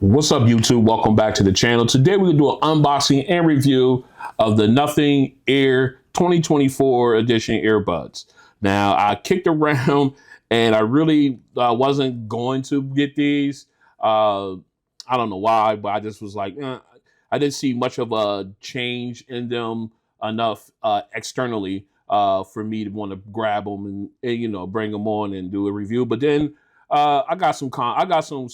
What's up, YouTube? Welcome back to the channel. Today we're going to do an unboxing and review of the Nothing Ear 2024 edition earbuds. Now, I kicked around and I really wasn't going to get these. I don't know why, but I just was like, I didn't see much of a change in them enough externally for me to want to grab them and bring them on and do a review. But then I got some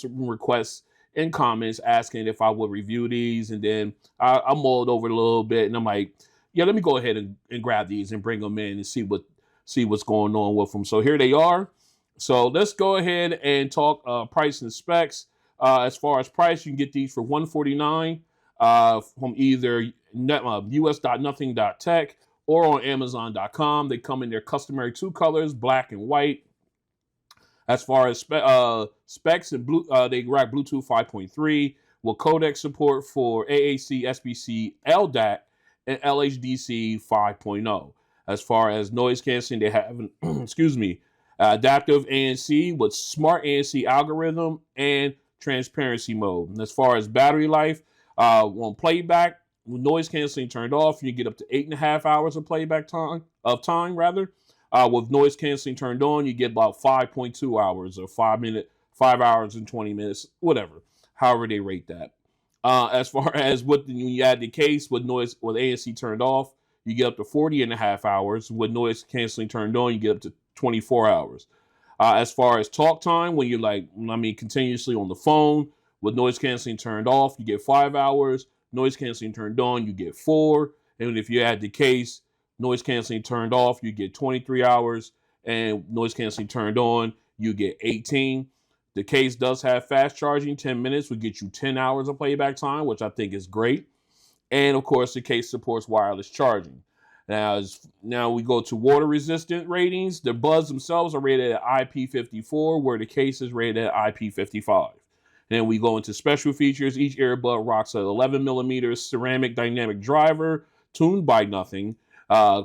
requests in comments asking if I would review these, and then I mulled over it a little bit, and I'm like, yeah, let me go ahead and grab these and bring them in and see what's going on with them. So here they are. So let's go ahead and talk price and specs. As far as price, you can get these for $149 from either us.nothing.tech or on amazon.com. They come in their customary two colors, black and white. As far as specs, and they rack Bluetooth 5.3 with codec support for AAC, SBC, LDAC, and LHDC 5.0. As far as noise canceling, they have adaptive ANC with smart ANC algorithm and transparency mode. And as far as battery life, on playback, with noise canceling turned off, you get up to 8.5 hours of playback time. With noise canceling turned on, you get about 5.2 hours or 5 hours and 20 minutes, whatever, however they rate that. As far as when you add the case with ANC turned off, you get up to 40.5 hours. With noise canceling turned on, you get up to 24 hours. As far as talk time, when you're continuously on the phone, with noise canceling turned off, you get 5 hours. Noise canceling turned on, you get 4. And if you add the case, noise canceling turned off, you get 23 hours, and noise canceling turned on, you get 18. The case does have fast charging. 10 minutes will get you 10 hours of playback time, which I think is great. And of course, the case supports wireless charging. Now we go to water resistant ratings. The buds themselves are rated at IP54, where the case is rated at IP55. Then we go into special features. Each earbud rocks an 11 millimeter ceramic dynamic driver tuned by Nothing.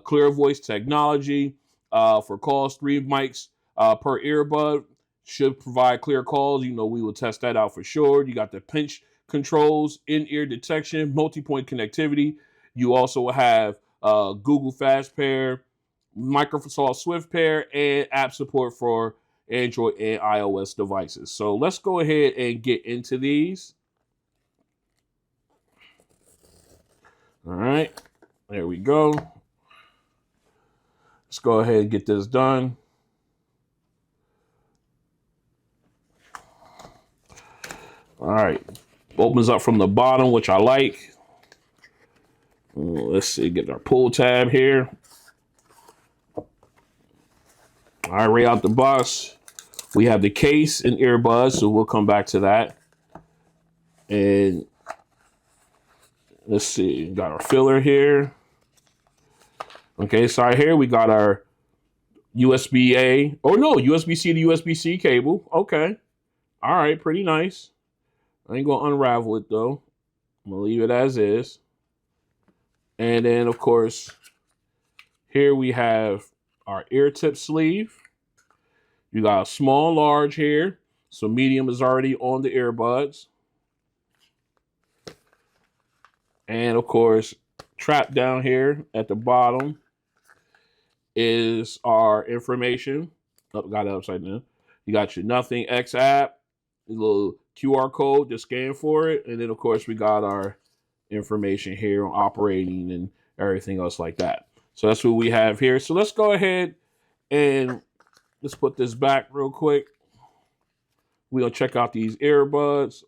Clear voice technology for calls, 3 mics per earbud should provide clear calls. We will test that out for sure. You got the pinch controls, in-ear detection, multi-point connectivity. You also have Google Fast Pair, Microsoft Swift Pair, and app support for Android and iOS devices. So let's go ahead and get into these. All right, there we go. Let's go ahead and get this done. All right, opens up from the bottom, which I like. Let's see, get our pull tab here. All right, right out the box, we have the case and earbuds, so we'll come back to that. And let's see, got our filler here. Okay, so right here we got our USB-A, USB-C to USB-C cable. Okay, all right, pretty nice. I ain't gonna unravel it though. I'm gonna leave it as is. And then of course, here we have our ear tip sleeve. You got a small, large here. So medium is already on the earbuds. And of course, trapped down here at the bottom is our information. Oh, got it upside down. You got your Nothing X app, a little QR code to scan for it. And then of course we got our information here on operating and everything else like that. So that's what we have here. So let's go ahead and let's put this back real quick. We'll check out these earbuds.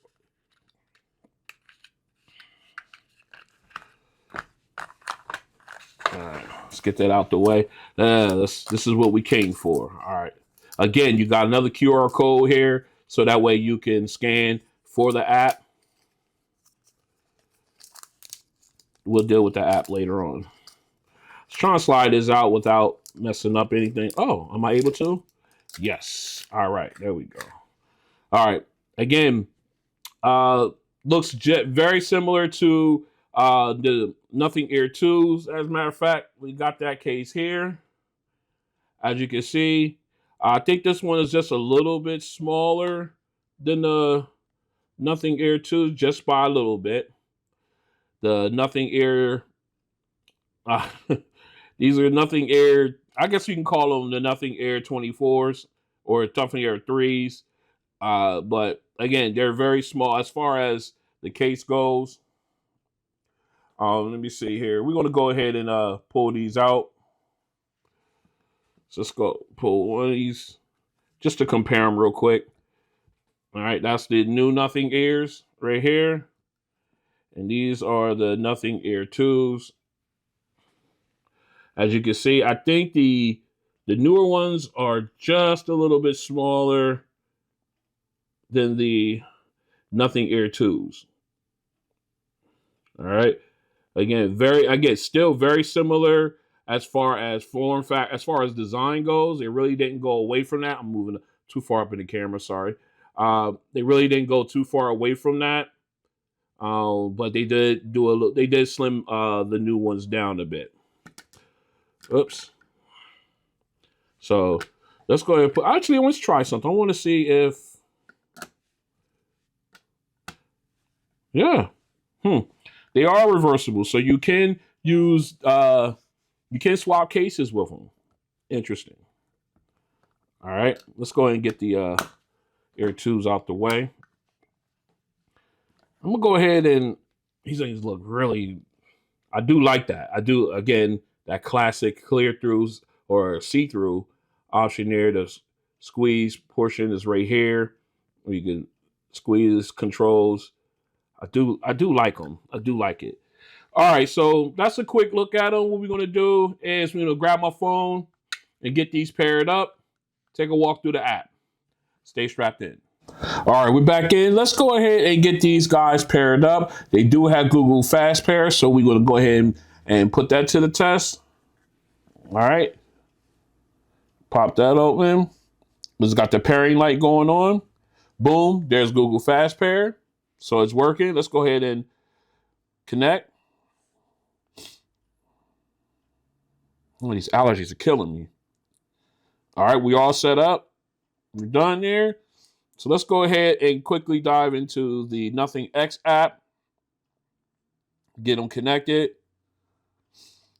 All right, let's get that out the way. This is what we came for. All right. Again, you got another QR code here, so that way you can scan for the app. We'll deal with the app later on. Let's try and slide this out without messing up anything. Oh, am I able to? Yes. All right, there we go. All right. Again, looks very similar to the Nothing Ear 2s. As a matter of fact, we got that case here. As you can see, I think this one is just a little bit smaller than the Nothing Air 2 just by a little bit. The Nothing Air, uh, these are Nothing Air, I guess you can call them the Nothing Air 24s or Nothing Air 3s. But again, they're very small as far as the case goes. Let me see here. We're going to go ahead and pull these out. So let's go pull one of these just to compare them real quick. All right, that's the new Nothing Airs right here. And these are the Nothing Air 2s. As you can see, I think the newer ones are just a little bit smaller than the Nothing Air 2s. All right. Again, still very similar as far as form fact, as far as design goes. They really didn't go away from that. I'm moving too far up in the camera, sorry. They really didn't go too far away from that. But they did slim the new ones down a bit. Oops. So let's go ahead and actually let's try something. I want to see if they are reversible. So you can use you can swap cases with them. Interesting. All right, let's go ahead and get the Air 2s out the way. I'm gonna go ahead and these things look really. I do like that. I do, again, that classic clear throughs or see through option there. The squeeze portion is right here. Where you can squeeze controls. I do like them. I do like it. All right, so that's a quick look at them. What we're gonna do is we're gonna grab my phone and get these paired up. Take a walk through the app. Stay strapped in. All right, we're back in. Let's go ahead and get these guys paired up. They do have Google Fast Pair, so we're going to go ahead and put that to the test. All right. Pop that open. It's got the pairing light going on. Boom, there's Google Fast Pair. So it's working. Let's go ahead and connect. Oh, these allergies are killing me. All right, we all set up. We're done there. So let's go ahead and quickly dive into the Nothing X app. Get them connected.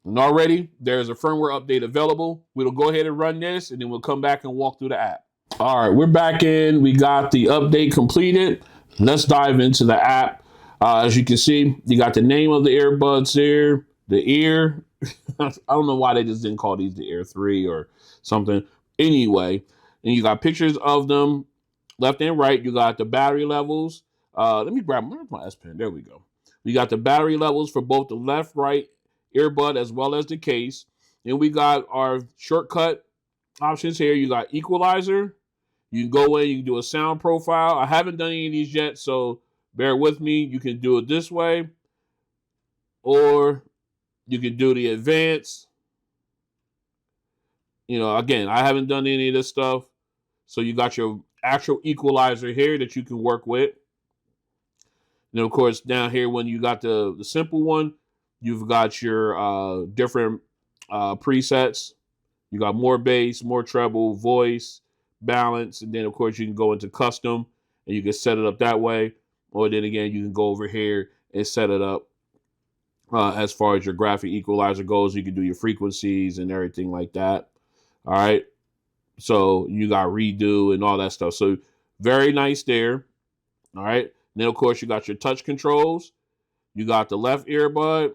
And already there's a firmware update available. We'll go ahead and run this and then we'll come back and walk through the app. All right, we're back in. We got the update completed. Let's dive into the app. As you can see, you got the name of the earbuds there, the ear. I don't know why they just didn't call these the Air 3 or something. Anyway, and you got pictures of them. Left and right, you got the battery levels. Let me grab my S Pen. There we go. We got the battery levels for both the left, right earbud as well as the case. Then we got our shortcut options here. You got equalizer. You can go in, you can do a sound profile. I haven't done any of these yet, so bear with me. You can do it this way, or you can do the advanced. You know, again, I haven't done any of this stuff. So you got your actual equalizer here that you can work with. And of course, down here, when you got the simple one, you've got your different presets. You got more bass, more treble, voice, balance. And then, of course, you can go into custom and you can set it up that way. Or then again, you can go over here and set it up as far as your graphic equalizer goes. You can do your frequencies and everything like that. All right. So you got redo and all that stuff. So very nice there. All right. And then, of course, you got your touch controls. You got the left earbud.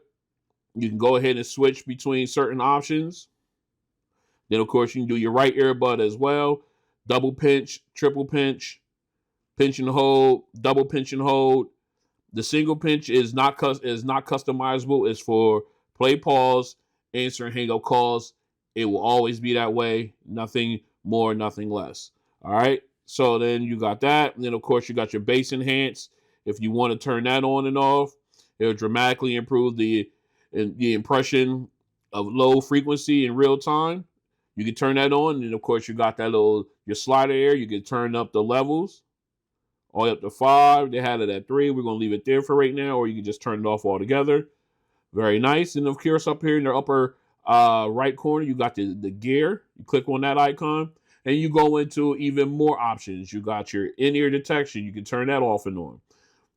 You can go ahead and switch between certain options. Then, of course, you can do your right earbud as well. Double pinch, triple pinch, pinch and hold, double pinch and hold. The single pinch is not customizable. It's for play, pause, answer, and hang up calls. It will always be that way. Nothing more, nothing less. All right. So then you got that. And then, of course, you got your bass enhance. If you want to turn that on and off, it'll dramatically improve the impression of low frequency in real time. You can turn that on. And then, of course, you got that your slider here. You can turn up the levels all the way up to 5. They had it at 3. We're going to leave it there for right now, or you can just turn it off altogether. Very nice. And, of course, up here in the upper right corner, you got the gear. You click on that icon and you go into even more options. You got your in-ear detection. You can turn that off and on.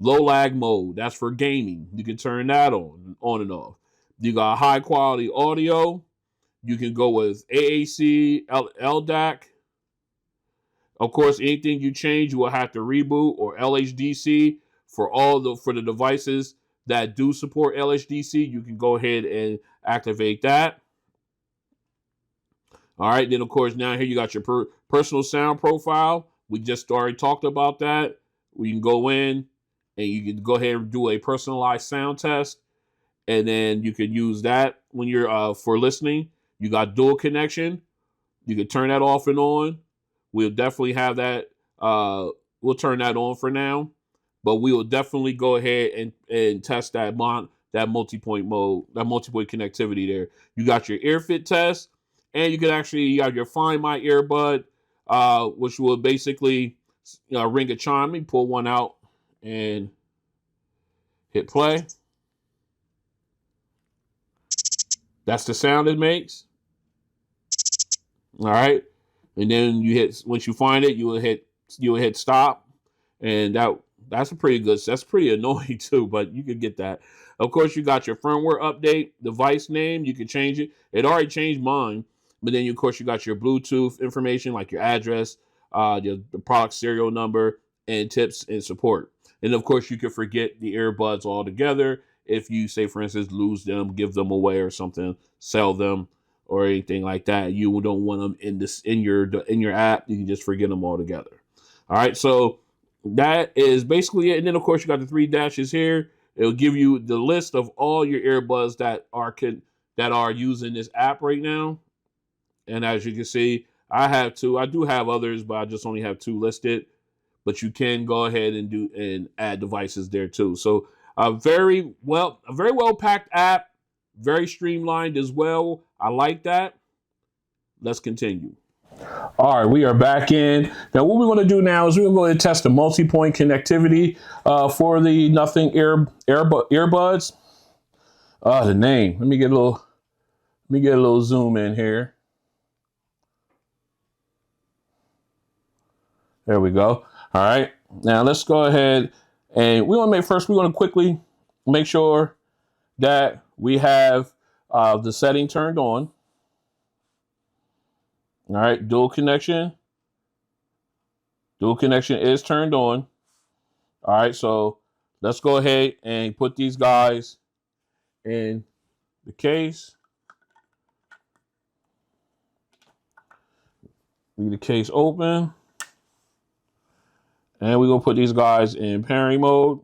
Low lag mode, that's for gaming. You can turn that on and off. You got high quality audio. You can go with AAC, LDAC. Of course, anything you change, you will have to reboot, or LHDC for the devices that do support LHDC. You can go ahead and activate that. All right, then of course now here you got your personal sound profile. We just already talked about that. We can go in and you can go ahead and do a personalized sound test, and then you can use that when you're for listening. You got dual connection. You can turn that off and on. We'll definitely have that. We'll turn that on for now, but we will definitely go ahead and test that multi-point mode, that multi-point connectivity there. You got your ear fit test, and you have your Find My Earbud, which will basically ring a chime. Let me pull one out and hit play. That's the sound it makes. All right. And then once you find it, you will hit stop. And that's pretty annoying too, but you can get that. Of course, you got your firmware update, device name, you can change it. It already changed mine, but then of course you got your Bluetooth information like your address, the product serial number, and tips and support. And of course, you can forget the earbuds altogether. If you say, for instance, lose them, give them away or something, sell them or anything like that, you don't want them in your app. You can just forget them altogether. All right, so that is basically it. And then of course you got the 3 dashes here. It'll give you the list of all your earbuds that are using this app right now. And as you can see, I have 2. I do have others, but I just only have 2 listed. But you can go ahead and add devices there too. So a very well packed app, very streamlined as well. I like that. Let's continue. All right, we are back in. Now, what we want to do now is we're going to test the multi-point connectivity for the Nothing earbuds. The name. Let me get a little zoom in here. There we go. All right. Now let's go ahead and we want to quickly make sure that we have the setting turned on. All right, dual connection. Dual connection is turned on. All right, so let's go ahead and put these guys in the case. Leave the case open. And we're going to put these guys in pairing mode.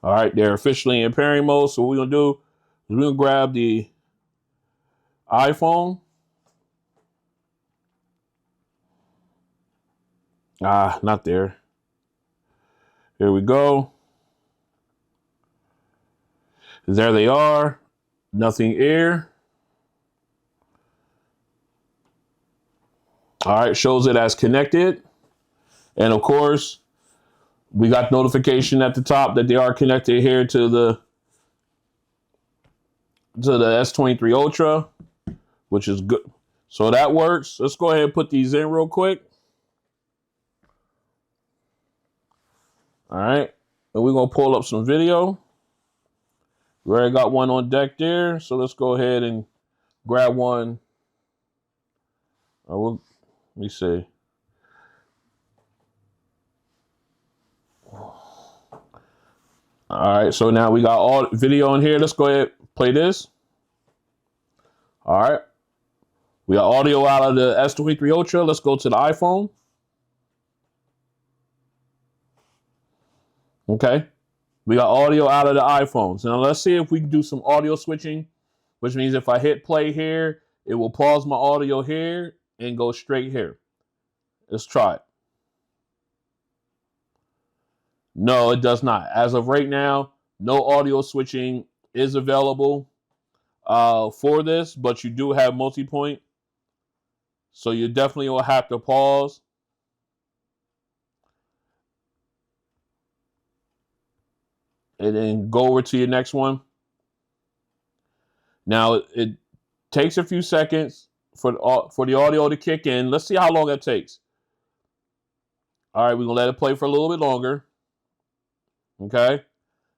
All right, they're officially in pairing mode. So what we're going to do is we're going to grab the iPhone. Not there. Here we go. There they are. Nothing Air. All right, shows it as connected. And of course, we got notification at the top that they are connected here to the S23 Ultra, which is good. So that works. Let's go ahead and put these in real quick. All right, and we're going to pull up some video. We already got one on deck there, so let's go ahead and grab one. Let me see. All right, so now we got all video in here. Let's go ahead and play this. All right. We got audio out of the S23 Ultra. Let's go to the iPhone. Okay. We got audio out of the iPhone. So now let's see if we can do some audio switching, which means if I hit play here, it will pause my audio here and go straight here. Let's try it. No, it does not. As of right now, no audio switching is available for this, but you do have multi-point. So you definitely will have to pause. And then go over to your next one. Now, it takes a few seconds for the audio to kick in. Let's see how long that takes. All right, we're gonna let it play for a little bit longer. Okay.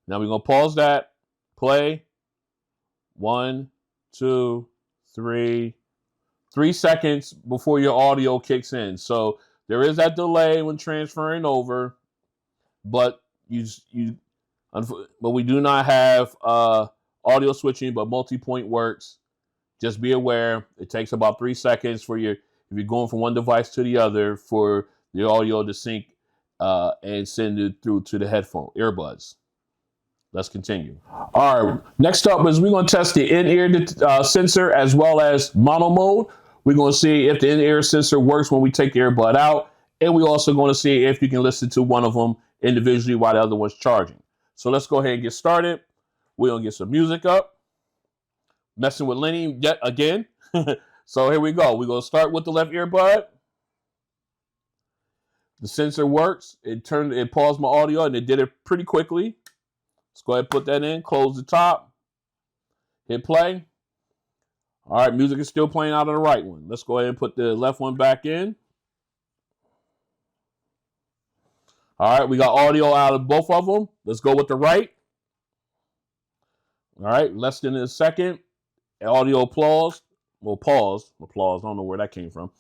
Now we're gonna pause that. Play. 1, 2, 3. 3 seconds before your audio kicks in. So there is that delay when transferring over, but but we do not have audio switching, but multi-point works. Just be aware it takes about 3 seconds for if you're going from one device to the other for the audio to sync and send it through to the headphone earbuds. Let's continue. All right, next up is we're going to test the in-ear sensor as well as mono mode. We're going to see if the in-ear sensor works when we take the earbud out, and we're also going to see if you can listen to one of them individually while the other one's charging. So let's go ahead and get started. We're going to get some music up. Messing with Lenny yet again. So here we go. We're going to start with the left earbud. The sensor works. It paused my audio, and it did it pretty quickly. Let's go ahead and put that in. Close the top. Hit play. All right, music is still playing out of the right one. Let's go ahead and put the left one back in. All right, we got audio out of both of them. Let's go with the right. All right, less than a second. Audio paused. Well, pause. Applause. I don't know where that came from.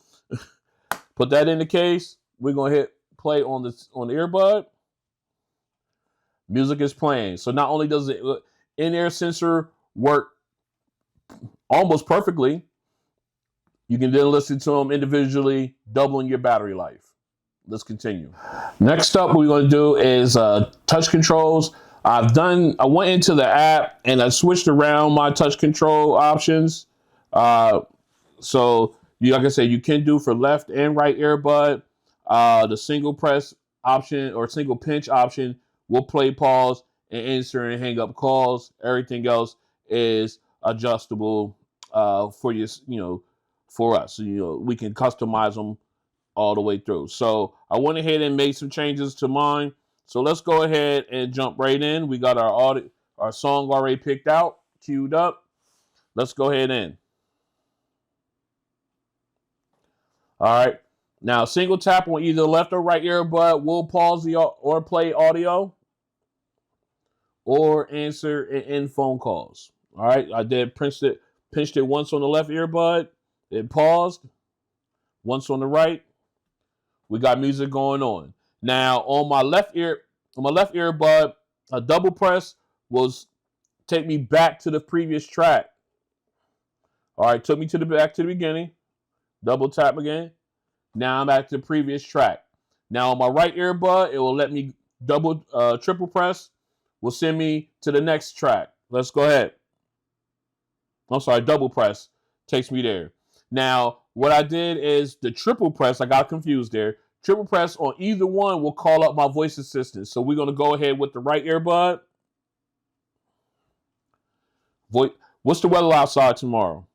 Put that in the case. We're going to hit play on the earbud. Music is playing. So not only does the in-ear sensor work almost perfectly, you can then listen to them individually, doubling your battery life. Let's continue. Next up, what we're going to do is touch controls. I went into the app and I switched around my touch control options. So like I said, you can do for left and right earbud. The single press option or single pinch option will play, pause, and answer and hang up calls. Everything else is adjustable for for us. So, we can customize them all the way through. So I went ahead and made some changes to mine. So let's go ahead and jump right in. We got our song already picked out, queued up. Let's go ahead in. All right. Now, single tap on either left or right earbud will pause or play audio or answer and end phone calls. All right. I did pinched it once on the left earbud. It paused. Once on the right. We got music going on. Now, on my left earbud, a double press will take me back to the previous track. All right, took me back to the beginning. Double tap again. Now I'm back to the previous track. Now on my right earbud, it will let me triple press. Will send me to the next track. Let's go ahead. I'm sorry, double press takes me there. Now, what I did is the triple press, I got confused there. Triple press on either one will call up my voice assistant. So we're going to go ahead with the right earbud. What's the weather outside tomorrow?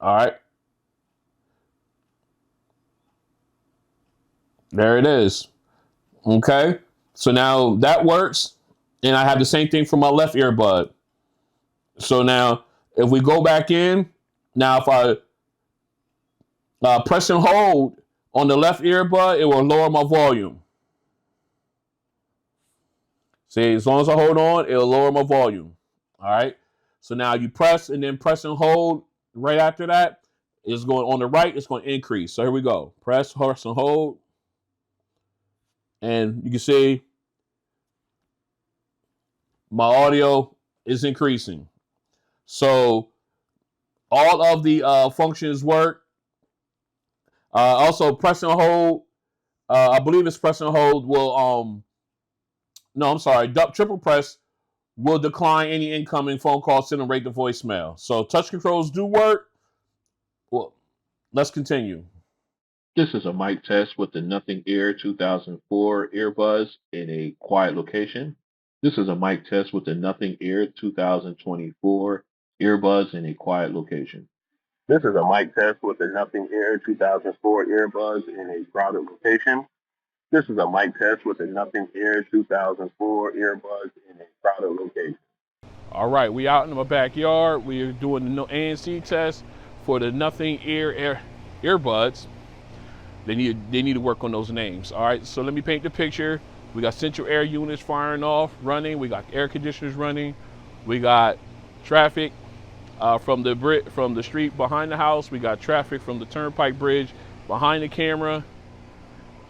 All right. There it is. Okay. So now that works. And I have the same thing for my left earbud. So now if we go back in, now if I press and hold on the left earbud, it will lower my volume. See, as long as I hold on, it'll lower my volume. All right. So now you press and then press and hold right after that. It's going on the right, it's going to increase. So here we go. Press and hold. And you can see my audio is increasing. So all of the functions work. Also, press and hold. I believe it's press and hold will triple press will decline any incoming phone calls, send and rate the voicemail. So touch controls do work. Well, let's continue. This is a mic test with the Nothing Ear 2004 earbuds in a quiet location. This is a mic test with the Nothing Ear 2024 earbuds in a quiet location. This is a mic test with the Nothing Ear 2004 earbuds in a crowded location. This is a mic test with the Nothing Ear 2004 earbuds in a crowded location. All right, we out in my backyard. We are doing the ANC test for the Nothing earbuds, they need to work on those names. All right, so let me paint the picture. We got central air units firing off, running. We got air conditioners running. We got traffic from the street behind the house. We got traffic from the turnpike bridge behind the camera,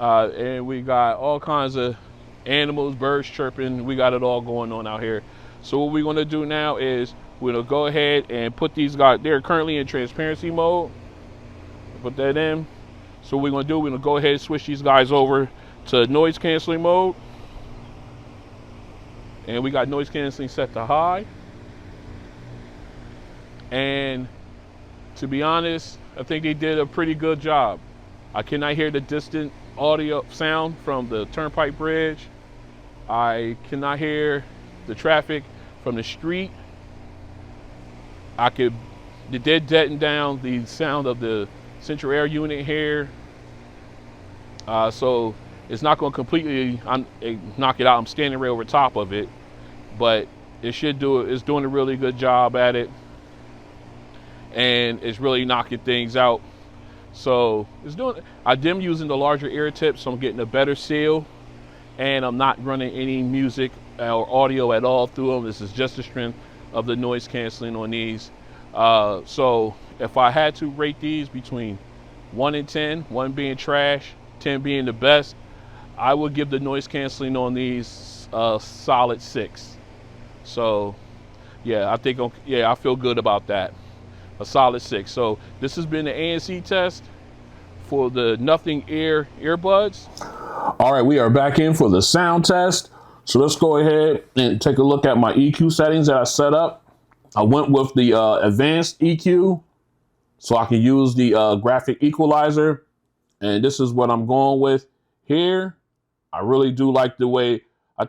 and we got all kinds of animals, birds chirping. We got it all going on out here. So what we're gonna do now is we're gonna go ahead and put these guys. They're currently in transparency mode. Put that in. So what we're gonna do, we're gonna go ahead and switch these guys over to noise canceling mode. And we got noise canceling set to high. And to be honest, I think they did a pretty good job. I cannot hear the distant audio sound from the turnpike bridge. I cannot hear the traffic from the street. They did deaden down the sound of the central air unit here. So it's not going to completely knock it out. I'm standing right over top of it, but it should do it. It's doing a really good job at it, and it's really knocking things out. So it's doing. I am using the larger ear tips, so I'm getting a better seal, and I'm not running any music or audio at all through them. This is just the strength of the noise canceling on these. So if I had to rate these between 1 and 10, 1 being trash, 10 being the best, I would give the noise canceling on these a solid 6. So yeah, I feel good about that. A solid 6. So this has been the ANC test for the Nothing earbuds. All right, we are back in for the sound test. So let's go ahead and take a look at my EQ settings that I set up. I went with the advanced EQ, so I can use the graphic equalizer. And this is what I'm going with here. I really do like the way, I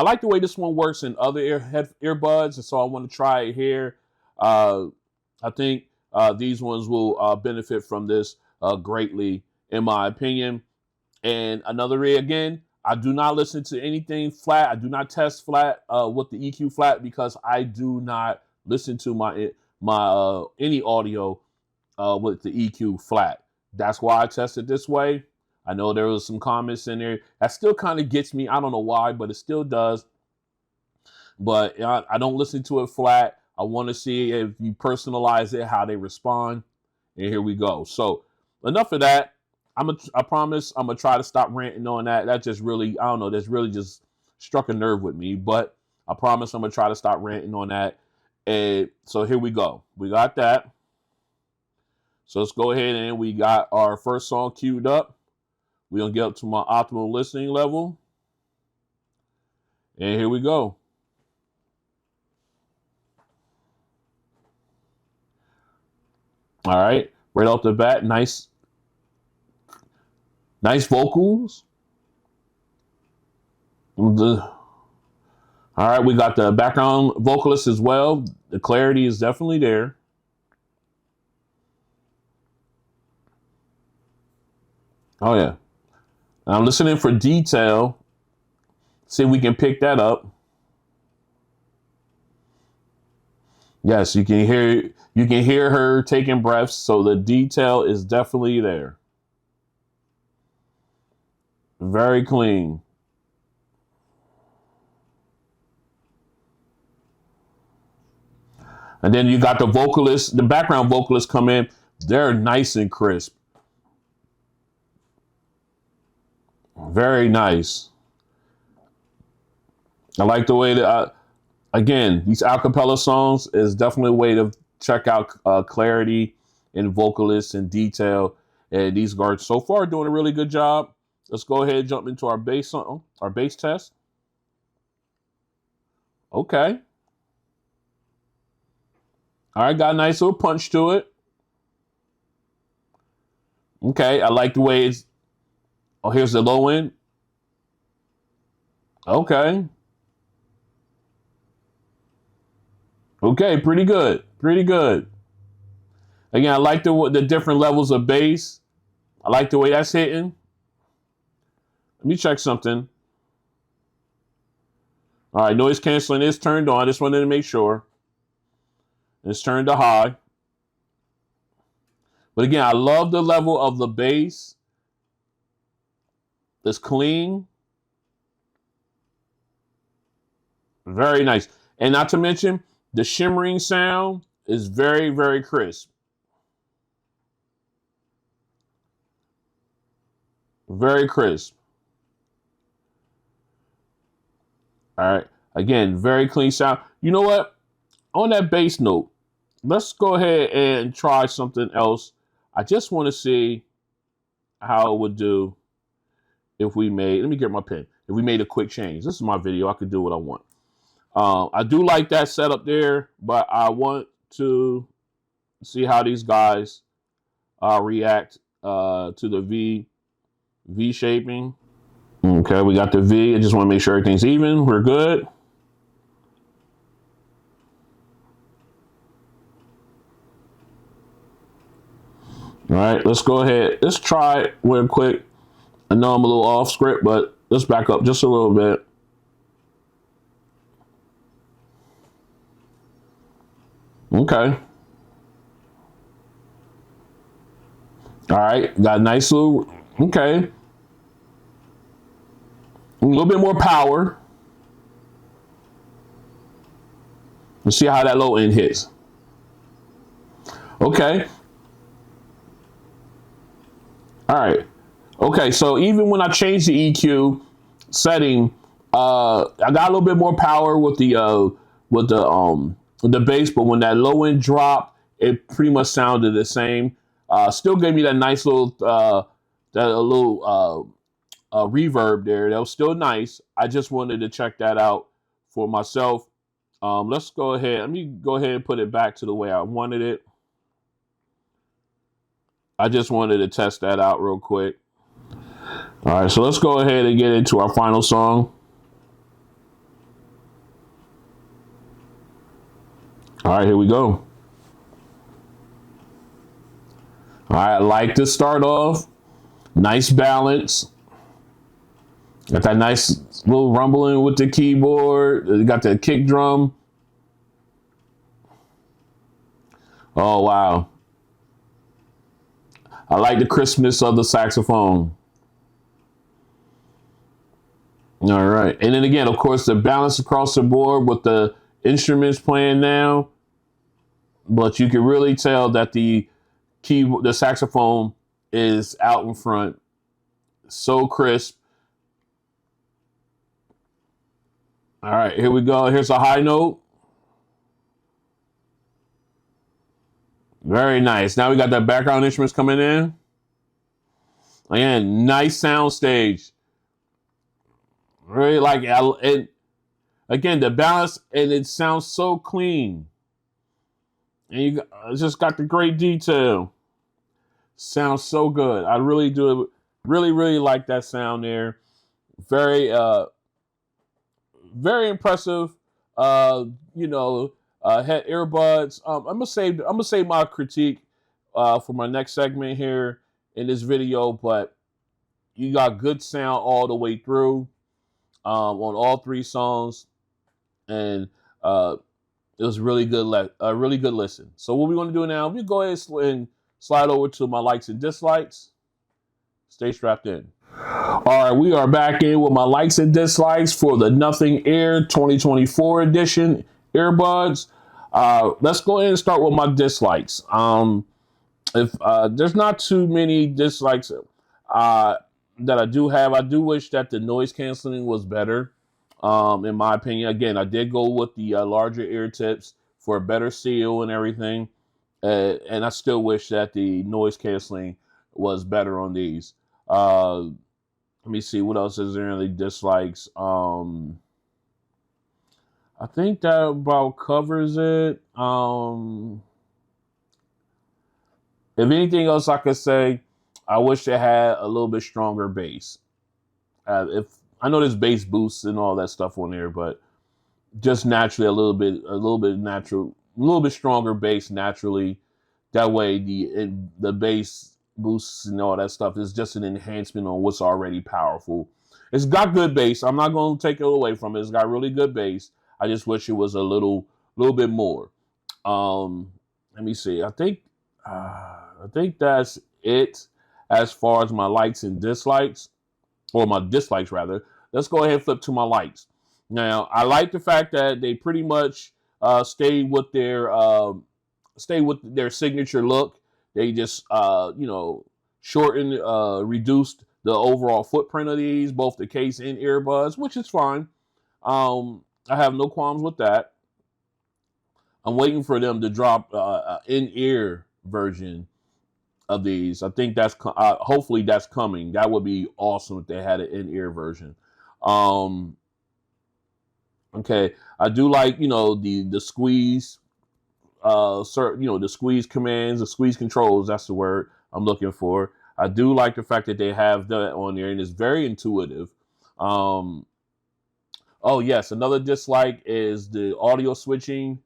like the way this one works in other earbuds, and so I want to try it here. I think these ones will benefit from this greatly, in my opinion. And another again, I do not listen to anything flat. I do not test flat with the EQ flat because I do not listen to my any audio with the EQ flat. That's why I test it this way. I know there was some comments in there that still kind of gets me. I don't know why, but it still does. But I don't listen to it flat. I want to see if you personalize it, how they respond. And here we go. So enough of that. I promise I'm gonna try to stop ranting on that. That just really, I don't know, that's really just struck a nerve with me. But I promise I'm gonna try to stop ranting on that. And so here we go. We got that. So let's go ahead and we got our first song queued up. We're gonna get up to my optimal listening level. And here we go. All right, right off the bat, nice vocals. All right, we got the background vocalist as well. The clarity is definitely there. Oh yeah. I'm listening for detail. See if we can pick that up. Yes, you can hear her taking breaths, so the detail is definitely there. Very clean. And then you got the vocalist, the background vocalists come in. They're nice and crisp. Very nice. I like the way that, again, these acapella songs is definitely a way to check out clarity in vocalists and detail. And these guards so far doing a really good job. Let's go ahead and jump into our bass test. Okay. All right, got a nice little punch to it. Okay, I like the way it's. Oh, here's the low end. Okay. Okay, pretty good. Pretty good. Again, I like the different levels of bass. I like the way that's hitting. Let me check something. All right, noise canceling is turned on. I just wanted to make sure. It's turned to high. But again, I love the level of the bass. It's clean. Very nice. And not to mention, the shimmering sound is very, very crisp. Very crisp. All right. Again, very clean sound. You know what? On that bass note, let's go ahead and try something else. I just want to see how it would do if we made, let me get my pen. If we made a quick change. This is my video. I could do what I want. I do like that setup there, but I want to see how these guys react to the V shaping. Okay, we got the V. I just want to make sure everything's even. We're good. All right, let's go ahead. Let's try it real quick. I know I'm a little off script, but let's back up just a little bit. Okay. All right, got a nice little, okay. A little bit more power. Let's see how that low end hits. Okay. All right. Okay, so even when I changed the EQ setting, I got a little bit more power with the bass, but when that low end dropped, it pretty much sounded the same. Still gave me that nice little reverb there. That was still nice. I just wanted to check that out for myself. Let's go ahead. Let me go ahead and put it back to the way I wanted it. I just wanted to test that out real quick. All right, so let's go ahead and get into our final song. All right, here we go. All right, I like to start off. Nice balance. Got that nice little rumbling with the keyboard. You got the kick drum. Oh, wow. I like the crispness of the saxophone. All right. And then again, of course, the balance across the board with the instruments playing now. But you can really tell that the saxophone is out in front. So crisp. All right, here we go. Here's a high note. Very nice. Now we got that background instruments coming in. Again, nice sound stage. Really like it. Again, the balance, and it sounds so clean. And you just got the great detail. Sounds so good. I really do. Really, really like that sound there. Very, very impressive. Had earbuds. I'm gonna save my critique for my next segment here in this video. But you got good sound all the way through on all three songs, and it was really good. A really good listen. So what we want to do now? We go ahead and slide over to my likes and dislikes. Stay strapped in. All right, we are back in with my likes and dislikes for the Nothing Air 2024 edition earbuds. Let's go ahead and start with my dislikes. If there's not too many dislikes that I do have, I do wish that the noise canceling was better. In my opinion, again, I did go with the larger ear tips for a better seal and everything, and I still wish that the noise canceling was better on these. Let me see, what else is there any dislikes? I think that about covers it. If anything else I could say, I wish it had a little bit stronger bass. If I know there's bass boosts and all that stuff on there, but just naturally a little bit stronger bass naturally. That way the bass boosts and all that stuff is just an enhancement on what's already powerful. It's got good bass. I'm not going to take it away from it. It's got really good bass. I just wish it was a little bit more. Let me see. I think that's it as far as my likes and dislikes, or my dislikes rather. Let's go ahead and flip to my likes. Now, I like the fact that they pretty much stay with their signature look. They just shortened, reduced the overall footprint of these, both the case and earbuds, which is fine. I have no qualms with that. I'm waiting for them to drop in-ear version of these. I think that's hopefully that's coming. That would be awesome if they had an in-ear version. Okay, I do like the squeeze, the squeeze commands, the squeeze controls. That's the word I'm looking for. I do like the fact that they have that on there, and it's very intuitive. Oh yes, another dislike is the audio switching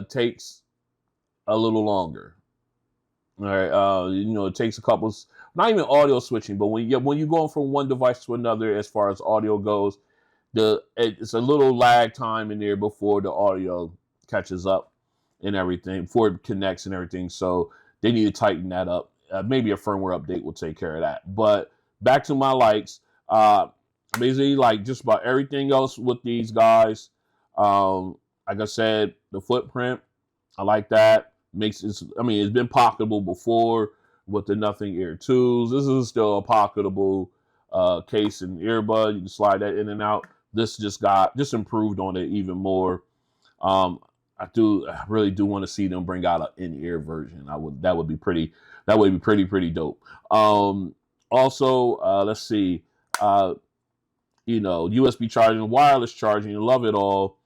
takes a little longer. All right, it takes a couple. Not even audio switching, but when you're going from one device to another, as far as audio goes, it's a little lag time in there before the audio catches up and everything, before it connects and everything. So they need to tighten that up. Maybe a firmware update will take care of that. But back to my likes. Basically, like just about everything else with these guys. Like I said, the footprint, I like that. It's been pocketable before with the Nothing Ear 2s. This is still a pocketable case and earbud. You can slide that in and out. This just improved on it even more. I really do want to see them bring out an in-ear version. That would be pretty dope. Also, let's see, USB charging, wireless charging, love it all.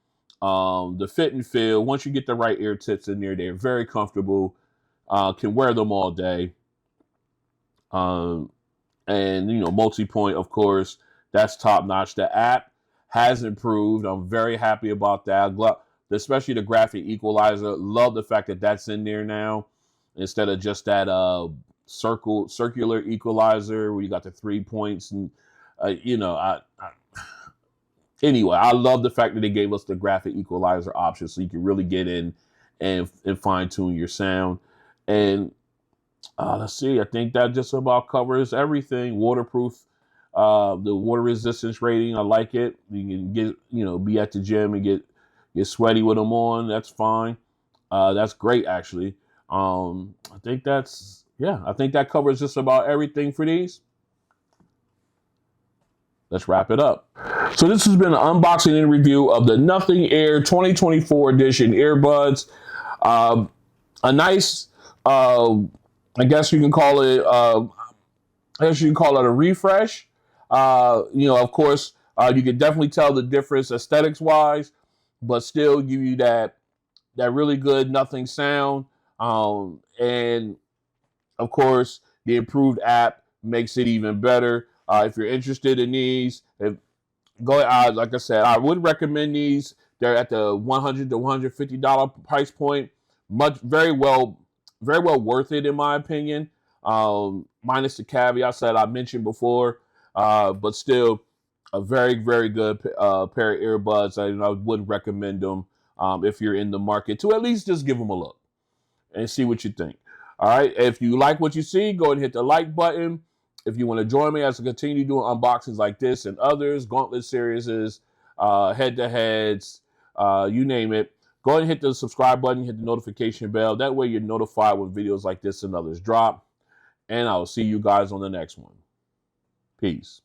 The fit and feel, once you get the right ear tips in there, they're very comfortable. Can wear them all day. And Multipoint, of course, that's top notch. The app has improved. I'm very happy about that. Especially the graphic equalizer. Love the fact that that's in there now instead of just that circular equalizer where you got the 3 points. And anyway, I love the fact that they gave us the graphic equalizer option so you can really get in and fine tune your sound. And let's see, I think that just about covers everything. Waterproof, the water resistance rating, I like it. You can get, be at the gym and get sweaty with them on. That's fine. That's great, actually. I think that covers just about everything for these. Let's wrap it up. So this has been an unboxing and review of the Nothing Ear 2024 edition earbuds. A nice, I guess you can call it a refresh. Of course, you can definitely tell the difference aesthetics wise, but still give you that really good nothing sound. And of course, the improved app makes it even better. If you're interested in these, like I said, I would recommend these. They're at the $100 to $150 price point. Very well worth it in my opinion. Minus the caveats that I mentioned before, but still a very, very good pair of earbuds. I would recommend them if you're in the market to at least just give them a look and see what you think. All right. If you like what you see, go ahead and hit the like button. If you want to join me as I continue doing unboxings like this and others, gauntlet series, head-to-heads, you name it, go ahead and hit the subscribe button, hit the notification bell. That way you're notified when videos like this and others drop. And I'll see you guys on the next one. Peace.